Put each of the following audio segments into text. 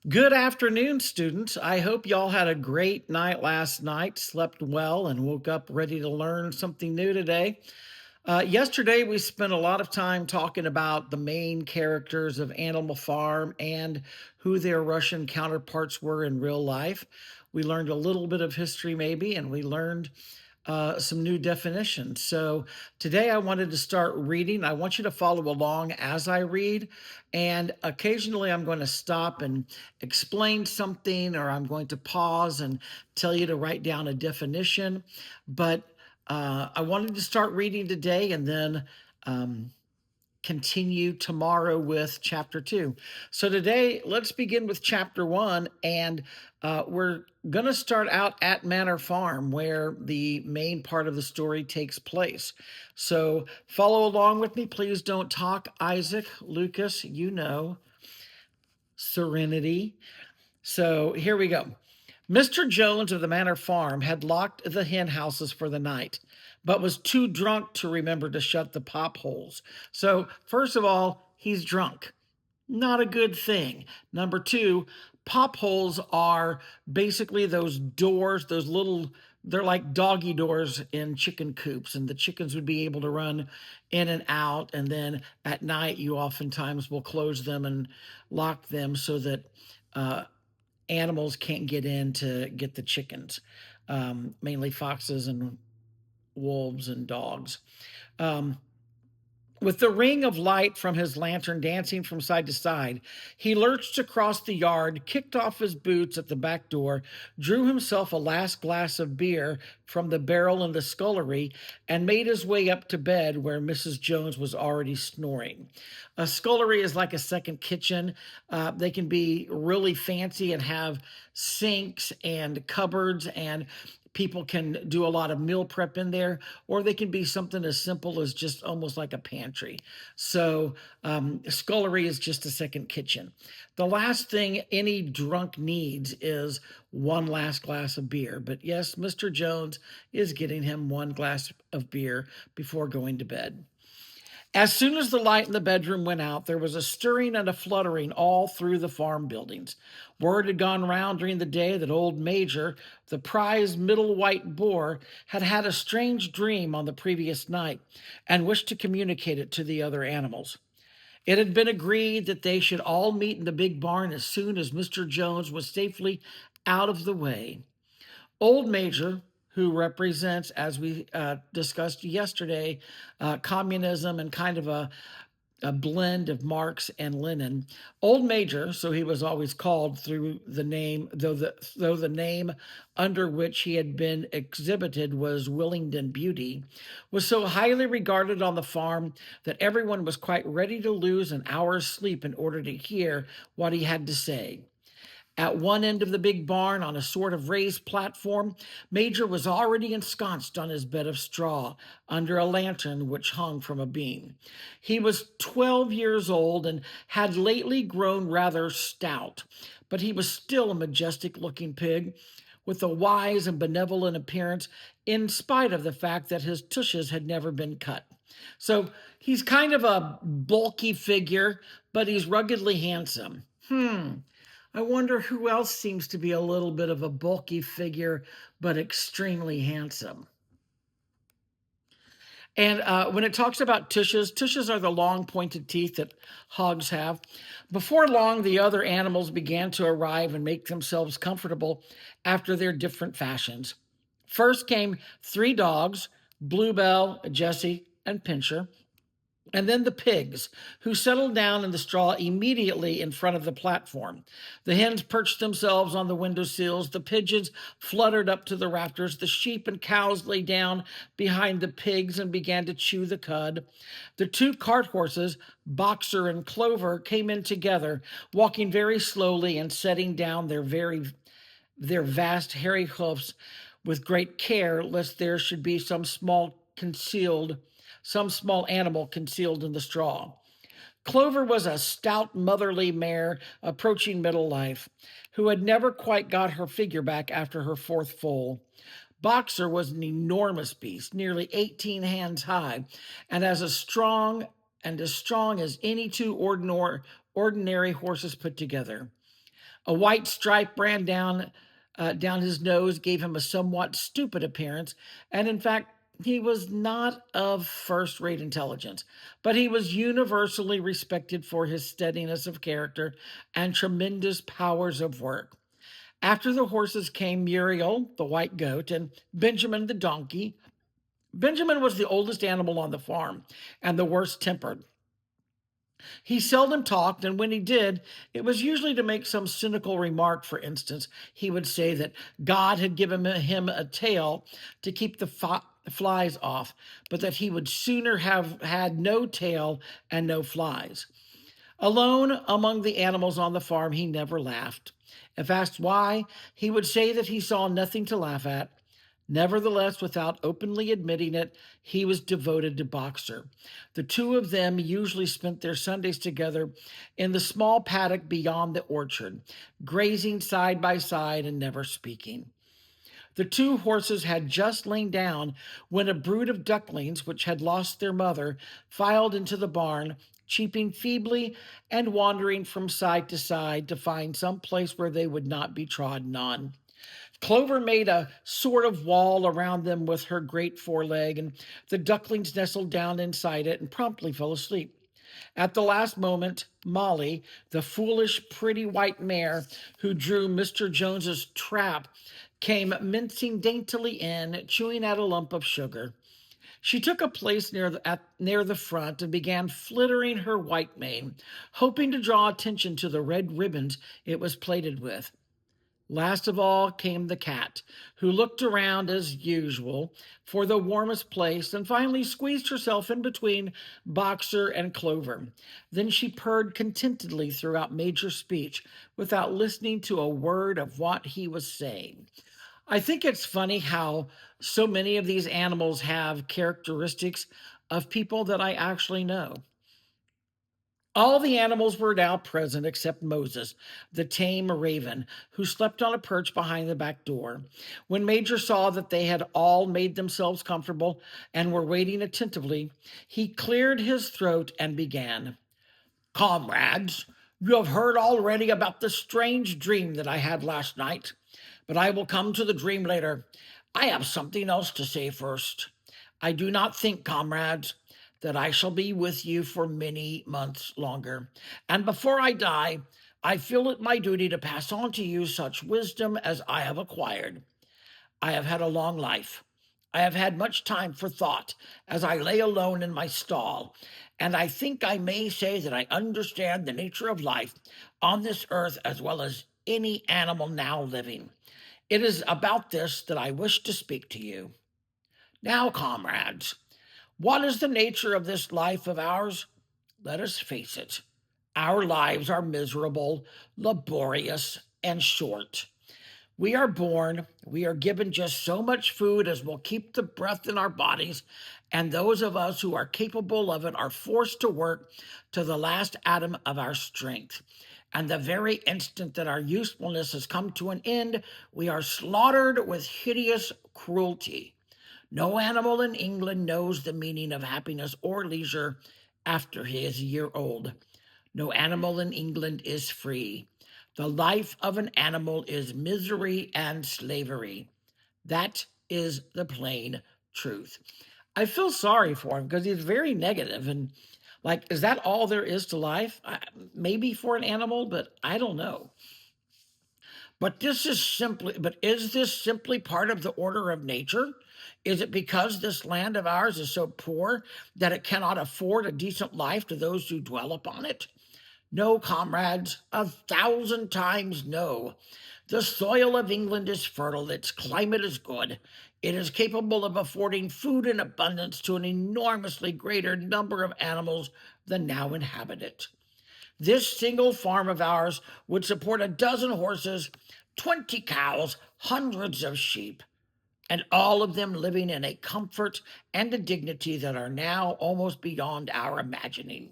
Good afternoon, students. I hope y'all had a great night last night, slept well, and woke up ready to learn something new today. Yesterday, we spent a lot of time talking about the main characters of Animal Farm and who their Russian counterparts were in real life. We learned a little bit of history, maybe, and we learned some new definitions. So today I wanted to start reading. I want you to follow along as I read. And occasionally I'm going to stop and explain something, or I'm going to pause and tell you to write down a definition. But I wanted to start reading today and then um, continue tomorrow with chapter 2. So today, let's begin with chapter 1, and we're going to start out at Manor Farm, where the main part of the story takes place. So follow along with me. Please don't talk. Isaac, Lucas, Serenity. So here we go. Mr. Jones of the Manor Farm had locked the hen houses for the night, but was too drunk to remember to shut the pop holes. So, first of all, he's drunk. Not a good thing. Number two, pop holes are basically those doors, those little, they're like doggy doors in chicken coops, and the chickens would be able to run in and out. And then at night, you oftentimes will close them and lock them so that uh, animals can't get in to get the chickens, mainly foxes and wolves and dogs. Um, with the ring of light from his lantern dancing from side to side, he lurched across the yard, kicked off his boots at the back door, drew himself a last glass of beer from the barrel in the scullery, and made his way up to bed where Mrs. Jones was already snoring. A scullery is like a second kitchen. They can be really fancy and have sinks and cupboards, and people can do a lot of meal prep in there, or they can be something as simple as just almost like a pantry. So, scullery is just a second kitchen. The last thing any drunk needs is one last glass of beer. But yes, Mr. Jones is getting him one glass of beer before going to bed. As soon as the light in the bedroom went out, there was a stirring and a fluttering all through the farm buildings. Word had gone round during the day that old Major, the prize middle white boar, had had a strange dream on the previous night and wished to communicate it to the other animals. It had been agreed that they should all meet in the big barn as soon as Mr. Jones was safely out of the way. Old Major, who represents, as we discussed yesterday, communism and kind of a blend of Marx and Lenin. Old Major, so he was always called through the name, though the name under which he had been exhibited was Willingdon Beauty, was so highly regarded on the farm that everyone was quite ready to lose an hour's sleep in order to hear what he had to say. At one end of the big barn, on a sort of raised platform, Major was already ensconced on his bed of straw under a lantern which hung from a beam. He was 12 years old and had lately grown rather stout, but he was still a majestic looking pig with a wise and benevolent appearance, in spite of the fact that his tushes had never been cut. So he's kind of a bulky figure, but he's ruggedly handsome. I wonder who else seems to be a little bit of a bulky figure, but extremely handsome. And when it talks about tushes, tushes are the long pointed teeth that hogs have. Before long, the other animals began to arrive and make themselves comfortable after their different fashions. First came three dogs, Bluebell, Jessie, and Pincher, and then the pigs, who settled down in the straw immediately in front of the platform. The hens perched themselves on the window sills, the pigeons fluttered up to the rafters, the sheep and cows lay down behind the pigs and began to chew the cud. The two cart horses, Boxer and Clover, came in together, walking very slowly and setting down their vast hairy hoofs with great care, lest there should be some small animal concealed in the straw. Clover was a stout, motherly mare approaching middle life, who had never quite got her figure back after her fourth foal. Boxer was an enormous beast, nearly 18 hands high, and as strong as any two ordinary horses put together. A white stripe ran down his nose, gave him a somewhat stupid appearance, and in fact, he was not of first rate intelligence, but he was universally respected for his steadiness of character and tremendous powers of work. After the horses came Muriel, the white goat, and Benjamin, the donkey. Benjamin was the oldest animal on the farm and the worst tempered. He seldom talked, and when he did, it was usually to make some cynical remark. For instance, he would say that God had given him a tail to keep the flies off, but that he would sooner have had no tail and no flies. Alone among the animals on the farm, he never laughed. If asked why, he would say that he saw nothing to laugh at. Nevertheless, without openly admitting it, he was devoted to Boxer. The two of them usually spent their Sundays together in the small paddock beyond the orchard, grazing side by side and never speaking. The two horses had just lain down when a brood of ducklings, which had lost their mother, filed into the barn, cheeping feebly and wandering from side to side to find some place where they would not be trodden on. Clover made a sort of wall around them with her great foreleg, and the ducklings nestled down inside it and promptly fell asleep. At the last moment, Molly, the foolish, pretty white mare who drew Mr. Jones's trap, came mincing daintily in, chewing at a lump of sugar. She took a place near the front and began flittering her white mane, hoping to draw attention to the red ribbons it was plaited with. Last of all came the cat, who looked around as usual for the warmest place and finally squeezed herself in between Boxer and Clover. Then she purred contentedly throughout Major's speech without listening to a word of what he was saying. I think it's funny how so many of these animals have characteristics of people that I actually know. All the animals were now present except Moses, the tame raven, who slept on a perch behind the back door. When Major saw that they had all made themselves comfortable and were waiting attentively, he cleared his throat and began. Comrades, you have heard already about the strange dream that I had last night, but I will come to the dream later. I have something else to say first. I do not think, comrades, that I shall be with you for many months longer. And before I die, I feel it my duty to pass on to you such wisdom as I have acquired. I have had a long life. I have had much time for thought as I lay alone in my stall, and I think I may say that I understand the nature of life on this earth as well as any animal now living. It is about this that I wish to speak to you. Now, comrades, what is the nature of this life of ours? Let us face it. Our lives are miserable, laborious, and short. We are born, we are given just so much food as will keep the breath in our bodies, and those of us who are capable of it are forced to work to the last atom of our strength. And the very instant that our usefulness has come to an end, we are slaughtered with hideous cruelty. No animal in England knows the meaning of happiness or leisure after he is a year old. No animal in England is free. The life of an animal is misery and slavery. That is the plain truth. I feel sorry for him because he's very negative and like, is that all there is to life? Maybe for an animal, but I don't know. But is this simply part of the order of nature? Is it because this land of ours is so poor that it cannot afford a decent life to those who dwell upon it? No, comrades, 1,000 times no. The soil of England is fertile, its climate is good. It is capable of affording food in abundance to an enormously greater number of animals than now inhabit it. This single farm of ours would support a dozen horses, 20 cows, hundreds of sheep, and all of them living in a comfort and a dignity that are now almost beyond our imagining.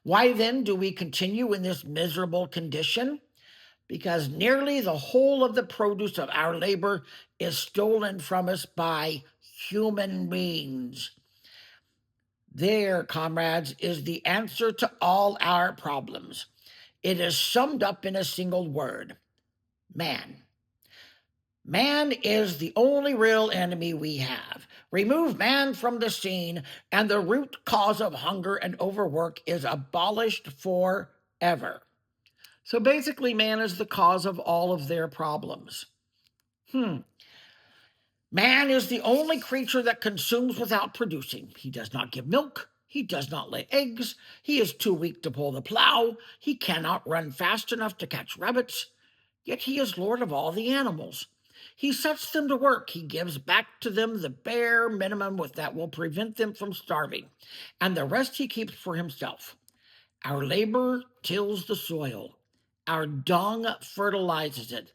Why then do we continue in this miserable condition? Because nearly the whole of the produce of our labor is stolen from us by human beings. There, comrades, is the answer to all our problems. It is summed up in a single word: man. Man is the only real enemy we have. Remove man from the scene, and the root cause of hunger and overwork is abolished forever. So basically, man is the cause of all of their problems. Man is the only creature that consumes without producing. He does not give milk. He does not lay eggs. He is too weak to pull the plow. He cannot run fast enough to catch rabbits. Yet he is lord of all the animals. He sets them to work. He gives back to them the bare minimum that will prevent them from starving, and the rest he keeps for himself. Our labor tills the soil. Our dung fertilizes it.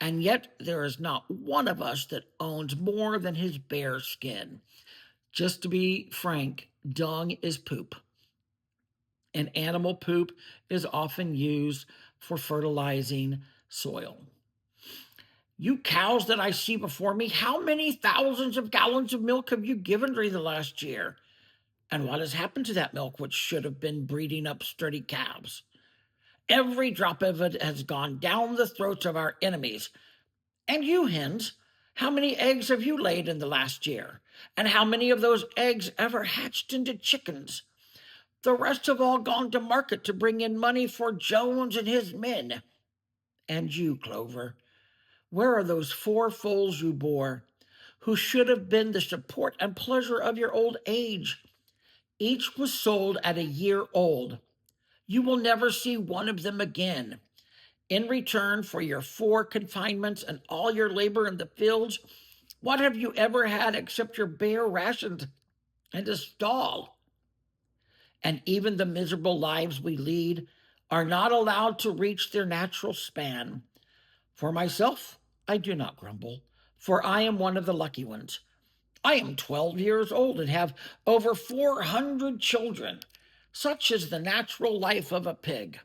And yet there is not one of us that owns more than his bare skin. Just to be frank, dung is poop. And animal poop is often used for fertilizing soil. You cows that I see before me, how many thousands of gallons of milk have you given during the last year? And what has happened to that milk, which should have been breeding up sturdy calves? Every drop of it has gone down the throats of our enemies. And you, hens, how many eggs have you laid in the last year? And how many of those eggs ever hatched into chickens? The rest have all gone to market to bring in money for Jones and his men. And you, Clover, where are those 4 foals you bore, who should have been the support and pleasure of your old age? Each was sold at a year old. You will never see one of them again. In return for your 4 confinements and all your labor in the fields, what have you ever had except your bare rations and a stall? And even the miserable lives we lead are not allowed to reach their natural span. For myself, I do not grumble, for I am one of the lucky ones. I am 12 years old and have over 400 children. Such is the natural life of a pig.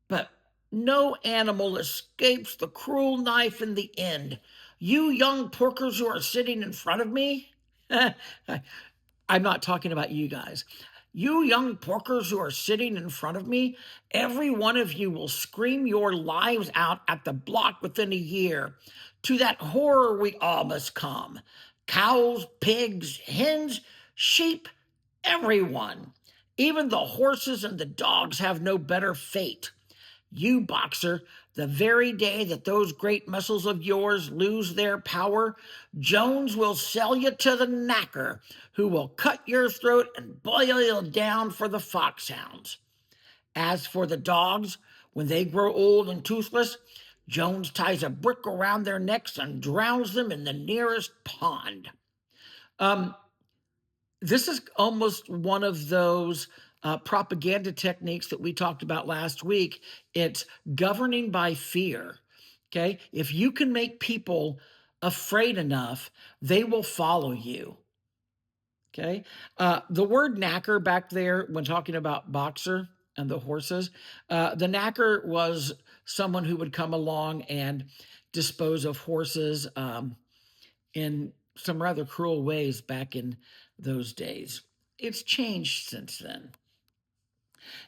But no animal escapes the cruel knife in the end. You young porkers who are sitting in front of me, I'm not talking about you guys. You young porkers who are sitting in front of me, every one of you will scream your lives out at the block within a year. To that horror we all must come. Cows, pigs, hens, sheep, everyone. Even the horses and the dogs have no better fate. You, Boxer, the very day that those great muscles of yours lose their power, Jones will sell you to the knacker, who will cut your throat and boil you down for the foxhounds. As for the dogs, when they grow old and toothless, Jones ties a brick around their necks and drowns them in the nearest pond. This is almost one of those propaganda techniques that we talked about last week. It's governing by fear. Okay. If you can make people afraid enough, they will follow you. Okay. The word knacker back there, when talking about Boxer and the horses, the knacker was someone who would come along and dispose of horses in some rather cruel ways back in those days. It's changed since then.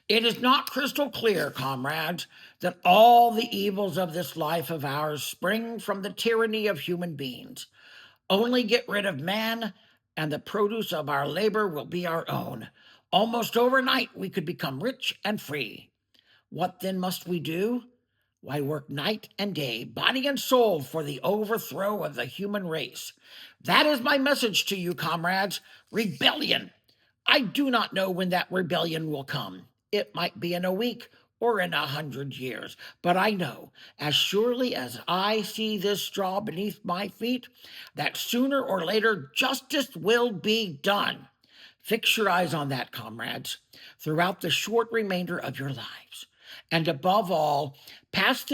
It is not crystal clear, comrades, that all the evils of this life of ours spring from the tyranny of human beings. Only get rid of man, and the produce of our labor will be our own. Almost overnight, we could become rich and free. What then must we do? Why, work night and day, body and soul, for the overthrow of the human race. That is my message to you, comrades. Rebellion. I do not know when that rebellion will come. It might be in a week or in 100 years. But I know, as surely as I see this straw beneath my feet, that sooner or later justice will be done. Fix your eyes on that, comrades, throughout the short remainder of your lives. And above all, pass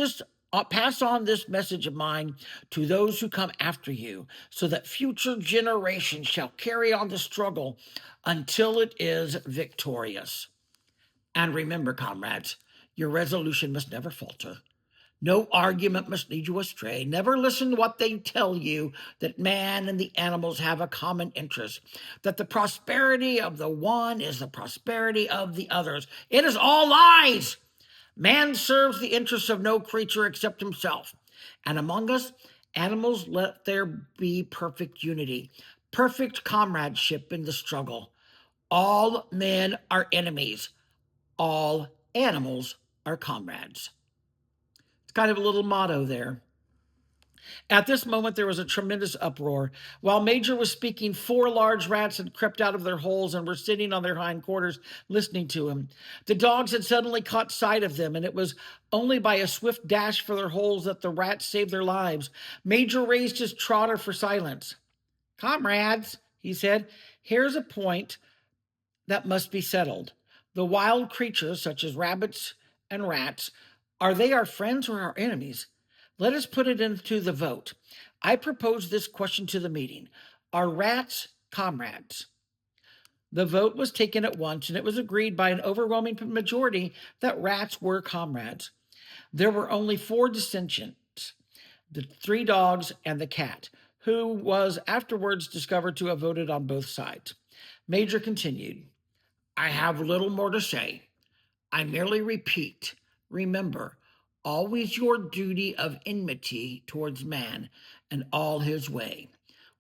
on this message of mine to those who come after you, so that future generations shall carry on the struggle until it is victorious. And remember, comrades, your resolution must never falter. No argument must lead you astray. Never listen to what they tell you, that man and the animals have a common interest, that the prosperity of the one is the prosperity of the others. It is all lies. Man serves the interests of no creature except himself. And among us, animals, let there be perfect unity, perfect comradeship in the struggle. All men are enemies. All animals are comrades. It's kind of a little motto there. At this moment, there was a tremendous uproar. While Major was speaking, four large rats had crept out of their holes and were sitting on their hindquarters listening to him. The dogs had suddenly caught sight of them, and it was only by a swift dash for their holes that the rats saved their lives. Major raised his trotter for silence. Comrades, he said, here's a point that must be settled. The wild creatures, such as rabbits and rats, are they our friends or our enemies? Let us put it into the vote. I propose this question to the meeting. Are rats comrades? The vote was taken at once, and it was agreed by an overwhelming majority that rats were comrades. There were only four dissensions: the three dogs and the cat, who was afterwards discovered to have voted on both sides. Major continued, I have little more to say. I merely repeat, remember, always your duty of enmity towards man and all his way.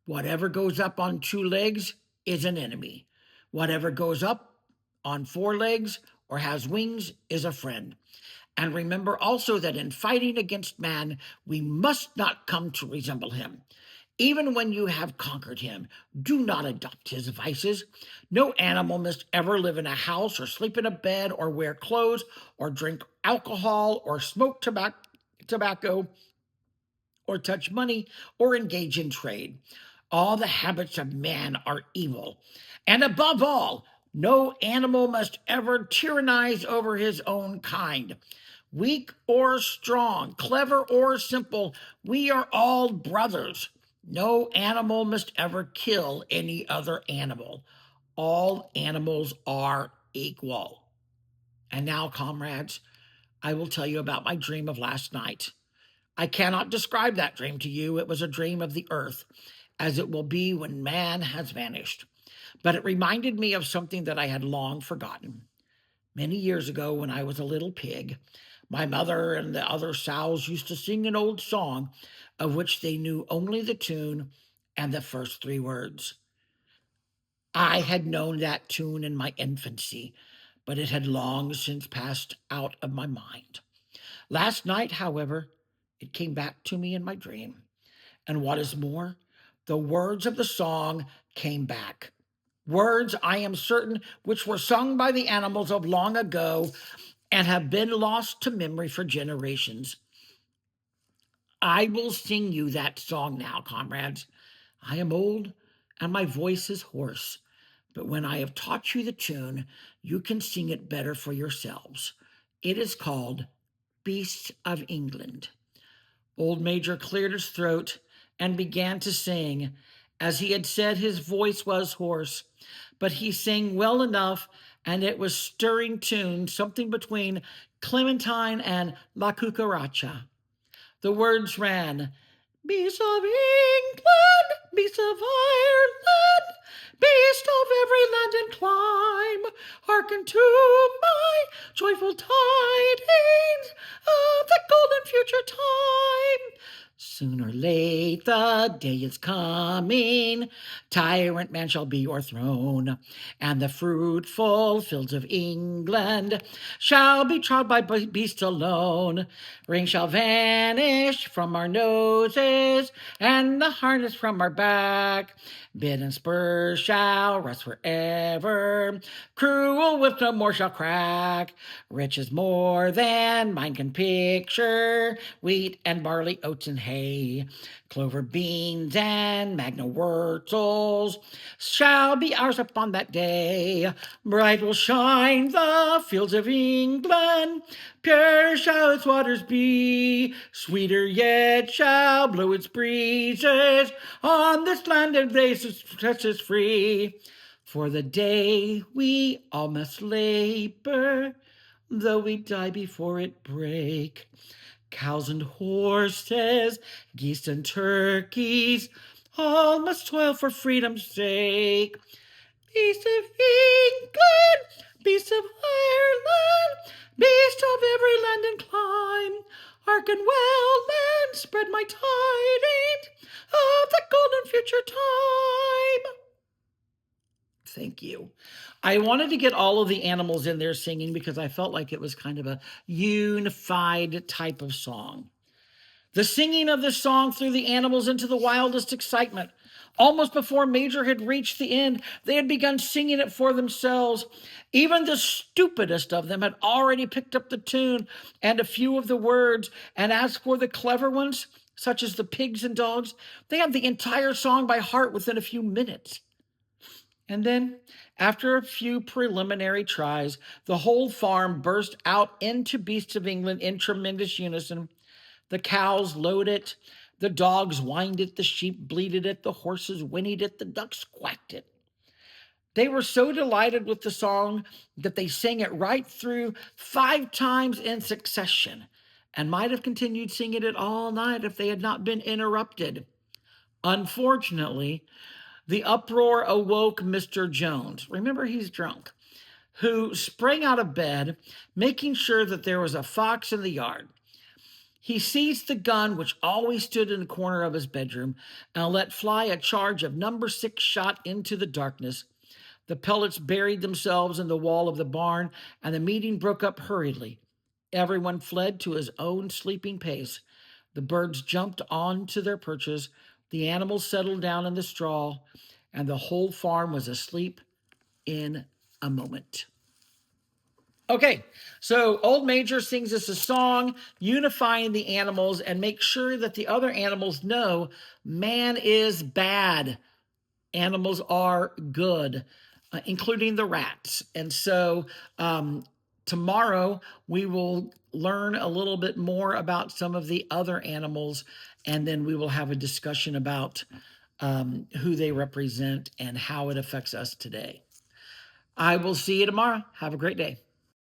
Whatever goes up on two legs is an enemy. Whatever goes up on four legs or has wings is a friend. And remember also that in fighting against man, we must not come to resemble him. Even when you have conquered him, do not adopt his vices. No animal must ever live in a house or sleep in a bed or wear clothes or drink alcohol or smoke tobacco or touch money or engage in trade. All the habits of man are evil. And above all, no animal must ever tyrannize over his own kind. Weak or strong, clever or simple, we are all brothers. No animal must ever kill any other animal. All animals are equal. And now, comrades, I will tell you about my dream of last night. I cannot describe that dream to you. It was a dream of the earth, as it will be when man has vanished. But it reminded me of something that I had long forgotten. Many years ago, when I was a little pig, my mother and the other sows used to sing an old song of which they knew only the tune and the first three words. I had known that tune in my infancy, but it had long since passed out of my mind. Last night, however, it came back to me in my dream. And what is more, the words of the song came back. Words, I am certain, which were sung by the animals of long ago and have been lost to memory for generations. I will sing you that song now, comrades. I am old and my voice is hoarse, but when I have taught you the tune, you can sing it better for yourselves. It is called Beasts of England. Old Major cleared his throat and began to sing. As he had said, his voice was hoarse, but he sang well enough, and it was stirring tune, something between Clementine and La Cucaracha. The words ran, Beast of England, beast of Ireland, beast of every land and clime, hearken to my joyful tidings of the golden future time. Soon or late the day is coming, tyrant man shall be o'erthrown, and the fruitful fields of England shall be trod by beasts alone. Rings shall vanish from our noses, and the harness from our back. Bit and spurs shall rust forever, cruel whip no more shall crack. Riches more than mine can picture, wheat and barley, oats and hay, clover, beans, and magna wurtels shall be ours upon that day. Bright will shine the fields of England, pure shall its waters be, sweeter yet shall blow its breezes on this land of grace is free. For the day we all must labor, though we die before it break. Cows and horses, geese and turkeys, all must toil for freedom's sake. Beast of England, Beast of Ireland, beast of every land and clime, hearken well, man, spread my tidings of the golden future time. Thank you. I wanted to get all of the animals in there singing because I felt like it was kind of a unified type of song. The singing of this song threw the animals into the wildest excitement. Almost before Major had reached the end, they had begun singing it for themselves. Even the stupidest of them had already picked up the tune and a few of the words. And as for the clever ones, such as the pigs and dogs, they had the entire song by heart within a few minutes. And then, after a few preliminary tries, the whole farm burst out into Beasts of England in tremendous unison. The cows lowed it, the dogs whined it, the sheep bleated it, the horses whinnied it, the ducks quacked it. They were so delighted with the song that they sang it right through 5 times in succession, and might have continued singing it all night if they had not been interrupted. Unfortunately, the uproar awoke Mr. Jones. Remember, he's drunk, who sprang out of bed, making sure that there was a fox in the yard. He seized the gun, which always stood in the corner of his bedroom, and let fly a charge of number 6 shot into the darkness. The pellets buried themselves in the wall of the barn, and the meeting broke up hurriedly. Everyone fled to his own sleeping pace. The birds jumped on to their perches, the animals settled down in the straw, and the whole farm was asleep in a moment. Okay, so Old Major sings us a song unifying the animals and make sure that the other animals know man is bad. Animals are good, including the rats. And so tomorrow we will learn a little bit more about some of the other animals, and then we will have a discussion about who they represent and how it affects us today. I will see you tomorrow. Have a great day.